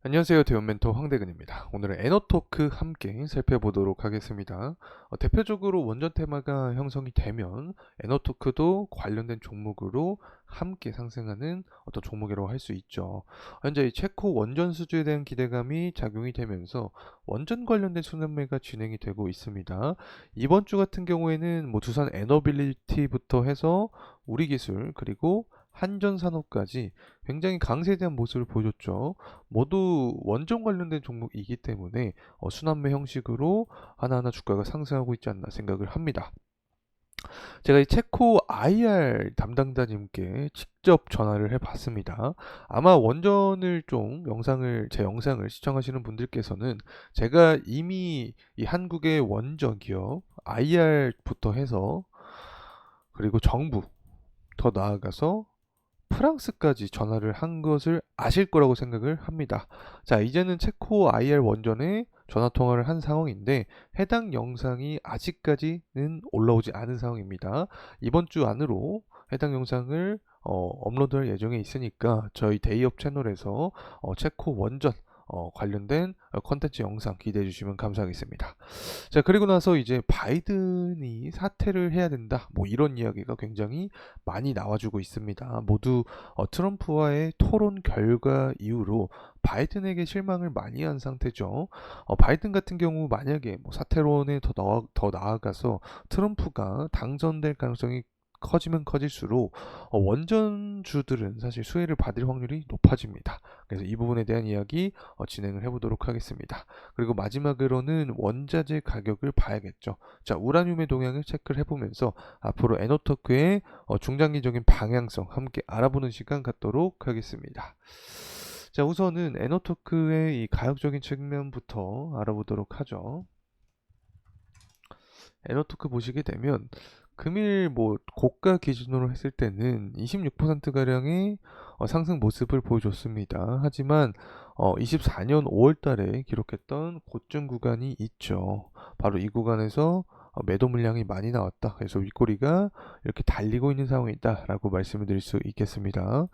안녕하세요. 대원 멘토 황대근입니다. 오늘은 에너토크 함께 살펴보도록 하겠습니다. 대표적으로 원전 테마가 형성이 되면 에너토크도 관련된 종목으로 함께 상승하는 어떤 종목이라고 할 수 있죠. 현재 이 체코 원전 수주에 대한 기대감이 작용이 되면서 원전 관련된 순환매가 진행이 되고 있습니다. 이번 주 같은 경우에는 뭐 두산 에너빌리티부터 해서 우리기술 그리고 한전산업까지 굉장히 강세대한 모습을 보여줬죠. 모두 원전 관련된 종목이기 때문에 순환매 형식으로 하나하나 주가가 상승하고 있지 않나 생각을 합니다. 제가 이 체코 IR 담당자님께 직접 전화를 해봤습니다. 아마 원전을 좀 제 영상을 시청하시는 분들께서는 제가 이미 이 한국의 원전 기업 IR부터 해서 그리고 정부 더 나아가서 프랑스까지 전화를 한 것을 아실 거라고 생각을 합니다. 자, 이제는 체코 IR 원전에 전화 통화를 한 상황인데 해당 영상이 아직까지는 올라오지 않은 상황입니다. 이번 주 안으로 해당 영상을 업로드할 예정에 있으니까 저희 데이업 채널에서 체코 원전 관련된 컨텐츠 영상 기대해 주시면 감사하겠습니다. 자, 그리고 나서 이제 바이든이 사퇴를 해야 된다. 뭐 이런 이야기가 굉장히 많이 나와주고 있습니다. 모두 트럼프와의 토론 결과 이후로 바이든에게 실망을 많이 한 상태죠. 바이든 같은 경우 만약에 뭐 사퇴론에 더 나아가서 트럼프가 당선될 가능성이 커지면 커질수록 원전주들은 사실 수혜를 받을 확률이 높아집니다. 그래서 이 부분에 대한 이야기 진행을 해보도록 하겠습니다. 그리고 마지막으로는 원자재 가격을 봐야겠죠. 자, 우라늄의 동향을 체크를 해보면서 앞으로 에너토크의 중장기적인 방향성 함께 알아보는 시간 갖도록 하겠습니다. 자, 우선은 에너토크의 이 가격적인 측면부터 알아보도록 하죠. 에너토크 보시게 되면 금일 뭐 고가 기준으로 했을 때는 26%가량의 상승 모습을 보여줬습니다. 하지만 24년 5월 달에 기록했던 고점 구간이 있죠. 바로 이 구간에서 매도 물량이 많이 나왔다. 그래서 윗꼬리가 이렇게 달리고 있는 상황이다라고 말씀을 드릴 수 있겠습니다.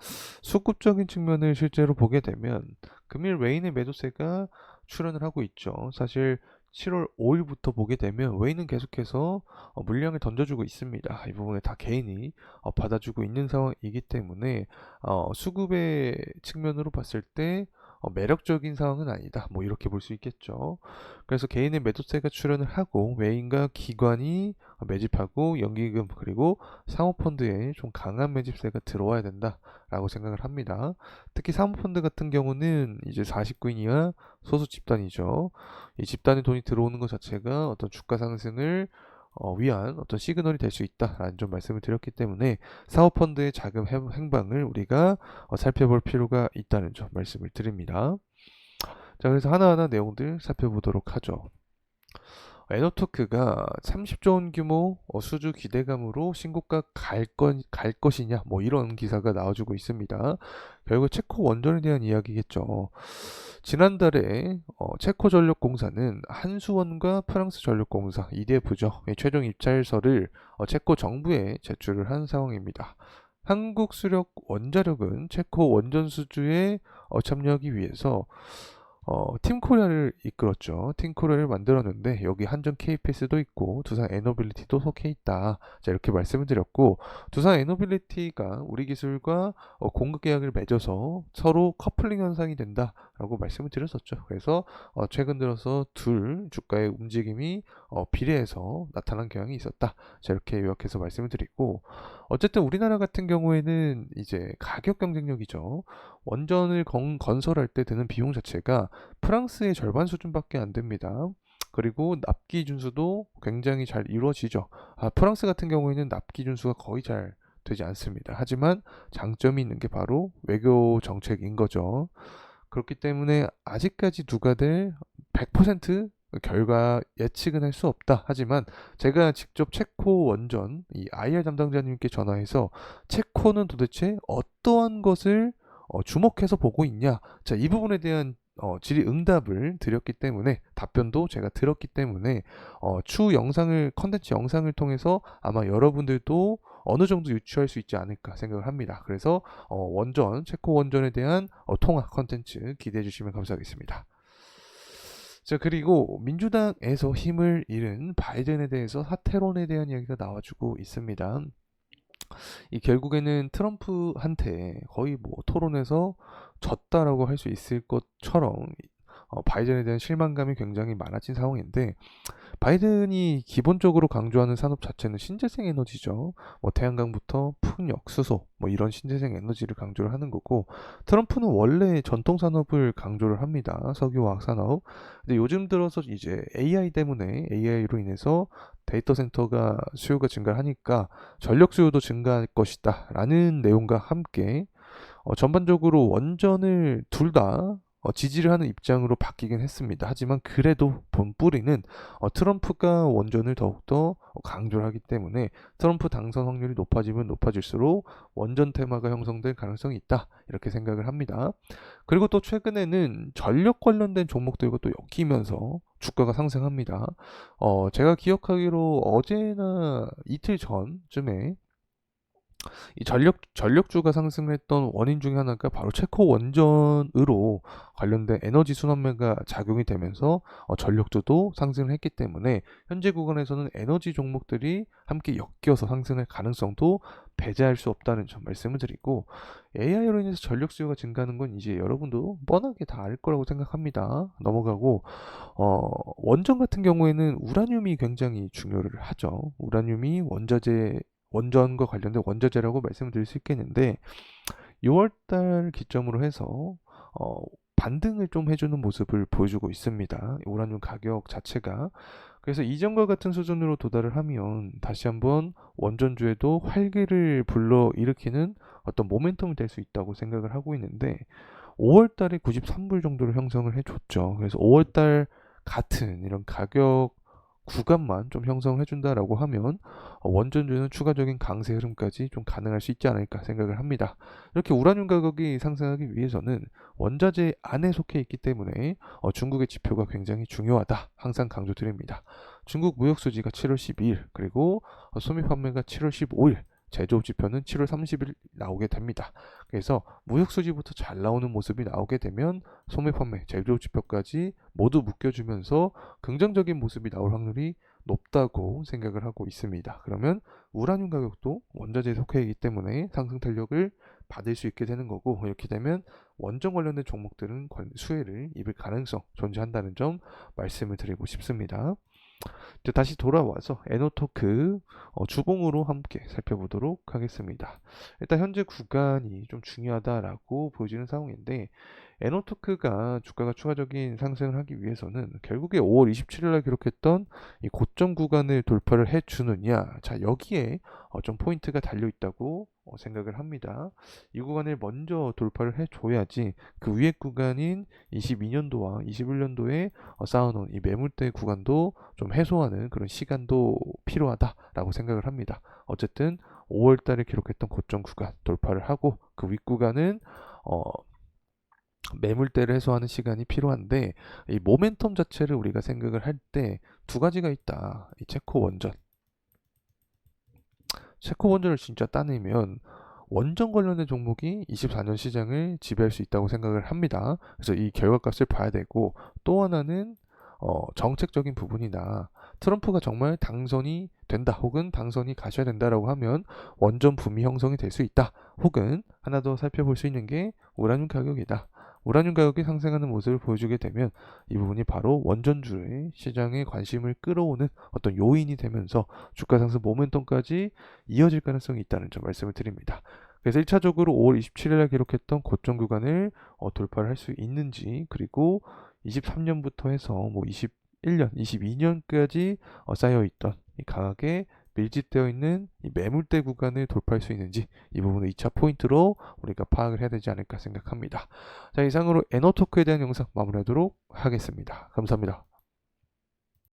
수급적인 측면을 실제로 보게 되면 금일 웨인의 매도세가 출현을 하고 있죠. 사실 7월 5일부터 보게 되면 웨이는 계속해서 물량을 던져주고 있습니다. 이 부분에 다 개인이 받아주고 있는 상황이기 때문에 수급의 측면으로 봤을 때 매력적인 상황은 아니다. 뭐 이렇게 볼 수 있겠죠. 그래서 개인의 매도세가 출현을 하고 외인과 기관이 매집하고 연기금 그리고 사모펀드에 좀 강한 매집세가 들어와야 된다라고 생각을 합니다. 특히 사모펀드 같은 경우는 이제 49인 이하 소수 집단이죠. 이 집단의 돈이 들어오는 것 자체가 어떤 주가 상승을 위한 어떤 시그널이 될 수 있다라는 좀 말씀을 드렸기 때문에 사모펀드의 자금 행방을 우리가 살펴볼 필요가 있다는 점 말씀을 드립니다. 자, 그래서 하나하나 내용들 살펴보도록 하죠. 에너토크가 30조 원 규모 수주 기대감으로 신고가 갈 것이냐 뭐 이런 기사가 나와주고 있습니다. 결국 체코 원전에 대한 이야기겠죠. 지난달에 체코전력공사는 한수원과 프랑스전력공사 EDF죠. 최종 입찰서를 체코 정부에 제출을 한 상황입니다. 한국수력 원자력은 체코 원전 수주에 참여하기 위해서 팀코리아를 이끌었죠. 팀코리아를 만들었는데 여기 한전 KPS도 있고 두산 에너빌리티도 속해 있다. 자, 이렇게 말씀을 드렸고 두산 에너빌리티가 우리 기술과 공급 계약을 맺어서 서로 커플링 현상이 된다라고 말씀을 드렸었죠. 그래서 최근 들어서 둘 주가의 움직임이 비례해서 나타난 경향이 있었다. 자, 이렇게 요약해서 말씀을 드리고 어쨌든 우리나라 같은 경우에는 이제 가격 경쟁력이죠. 원전을 건설할 때 드는 비용 자체가 프랑스의 절반 수준밖에 안 됩니다. 그리고 납기 준수도 굉장히 잘 이루어지죠. 프랑스 같은 경우에는 납기 준수가 거의 잘 되지 않습니다. 하지만 장점이 있는 게 바로 외교 정책인 거죠. 그렇기 때문에 아직까지 누가 될 100% 결과 예측은 할 수 없다. 하지만 제가 직접 체코 원전 이 IR 담당자님께 전화해서 체코는 도대체 어떠한 것을 주목해서 보고 있냐. 자, 이 부분에 대한 질의응답을 드렸기 때문에 답변도 제가 들었기 때문에 추후 컨텐츠 영상을 통해서 아마 여러분들도 어느 정도 유추할 수 있지 않을까 생각을 합니다. 그래서 원전, 체코 원전에 대한 통화 컨텐츠 기대해 주시면 감사하겠습니다. 자, 그리고 민주당에서 힘을 잃은 바이든에 대해서 사퇴론에 대한 이야기가 나와주고 있습니다. 이 결국에는 트럼프한테 거의 뭐 토론에서 졌다라고 할 수 있을 것처럼 바이든에 대한 실망감이 굉장히 많아진 상황인데, 바이든이 기본적으로 강조하는 산업 자체는 신재생 에너지죠. 뭐 태양광부터 풍력, 수소, 뭐 이런 신재생 에너지를 강조를 하는 거고, 트럼프는 원래 전통 산업을 강조를 합니다. 석유화학 산업. 근데 요즘 들어서 이제 AI 때문에, AI로 인해서 데이터 센터가 수요가 증가하니까 전력 수요도 증가할 것이다 라는 내용과 함께 전반적으로 원전을 둘 다 지지를 하는 입장으로 바뀌긴 했습니다. 하지만 그래도 본뿌리는 트럼프가 원전을 더욱더 강조를 하기 때문에 트럼프 당선 확률이 높아지면 높아질수록 원전 테마가 형성될 가능성이 있다, 이렇게 생각을 합니다. 그리고 또 최근에는 전력 관련된 종목들과 또 엮이면서 주가가 상승합니다. 제가 기억하기로 어제나 이틀 전쯤에 이 전력주가 상승을 했던 원인 중에 하나가 바로 체코 원전으로 관련된 에너지 순환매가 작용이 되면서 전력주도 상승을 했기 때문에 현재 구간에서는 에너지 종목들이 함께 엮여서 상승할 가능성도 배제할 수 없다는 점 말씀을 드리고, AI로 인해서 전력 수요가 증가하는 건 이제 여러분도 뻔하게 다 알 거라고 생각합니다. 넘어가고, 원전 같은 경우에는 우라늄이 굉장히 중요를 하죠. 우라늄이 원전과 관련된 원자재라고 말씀을 드릴 수 있겠는데, 6월달 기점으로 해서 반등을 좀 해주는 모습을 보여주고 있습니다. 우라늄 가격 자체가. 그래서 이전과 같은 수준으로 도달을 하면 다시 한번 원전주에도 활기를 불러일으키는 어떤 모멘텀이 될 수 있다고 생각을 하고 있는데, 5월달에 93불 정도로 형성을 해줬죠. 그래서 5월달 같은 이런 가격 구간만 좀 형성을 해준다라고 하면 원전주는 추가적인 강세 흐름까지 좀 가능할 수 있지 않을까 생각을 합니다. 이렇게 우라늄 가격이 상승하기 위해서는 원자재 안에 속해 있기 때문에 중국의 지표가 굉장히 중요하다, 항상 강조드립니다. 중국 무역 수지가 7월 12일, 그리고 소매 판매가 7월 15일, 제조업 지표는 7월 30일 나오게 됩니다. 그래서 무역 수지부터 잘 나오는 모습이 나오게 되면 소매 판매, 제조업 지표까지 모두 묶여주면서 긍정적인 모습이 나올 확률이 높다고 생각을 하고 있습니다. 그러면 우라늄 가격도 원자재에 속해 있기 때문에 상승 탄력을 받을 수 있게 되는 거고, 이렇게 되면 원전 관련된 종목들은 수혜를 입을 가능성 존재한다는 점 말씀을 드리고 싶습니다. 이제 다시 돌아와서 에너토크 주봉으로 함께 살펴보도록 하겠습니다. 일단 현재 구간이 좀 중요하다라고 보여지는 상황인데, 에너토크가 주가가 추가적인 상승을 하기 위해서는 결국에 5월 27일 날 기록했던 이 고점 구간을 돌파를 해주느냐, 자 여기에 좀 포인트가 달려 있다고 생각을 합니다. 이 구간을 먼저 돌파를 해줘야지 그 위에 구간인 22년도와 21년도에 쌓아놓은 이 매물대 구간도 좀 해소하는 그런 시간도 필요하다라고 생각을 합니다. 어쨌든 5월 달에 기록했던 고점 구간 돌파를 하고 그 윗구간은 매물대를 해소하는 시간이 필요한데, 이 모멘텀 자체를 우리가 생각을 할 때 두 가지가 있다. 이 체코 원전을 진짜 따내면 원전 관련된 종목이 24년 시장을 지배할 수 있다고 생각을 합니다. 그래서 이 결과값을 봐야 되고, 또 하나는 정책적인 부분이다. 트럼프가 정말 당선이 된다, 혹은 당선이 가셔야 된다라고 하면 원전 붐이 형성이 될 수 있다. 혹은 하나 더 살펴볼 수 있는 게 우라늄 가격이다. 우라늄 가격이 상승하는 모습을 보여주게 되면 이 부분이 바로 원전주의 시장에 관심을 끌어오는 어떤 요인이 되면서 주가 상승 모멘텀까지 이어질 가능성이 있다는 점 말씀을 드립니다. 그래서 1차적으로 5월 27일 날 기록했던 고점 구간을 돌파를 할 수 있는지, 그리고 23년부터 해서 뭐 21년, 22년까지 쌓여있던 이 강하게 밀집되어 있는 이 매물대 구간을 돌파할 수 있는지, 이 부분을 2차 포인트로 우리가 파악을 해야 되지 않을까 생각합니다. 자, 이상으로 에너토크에 대한 영상 마무리하도록 하겠습니다. 감사합니다.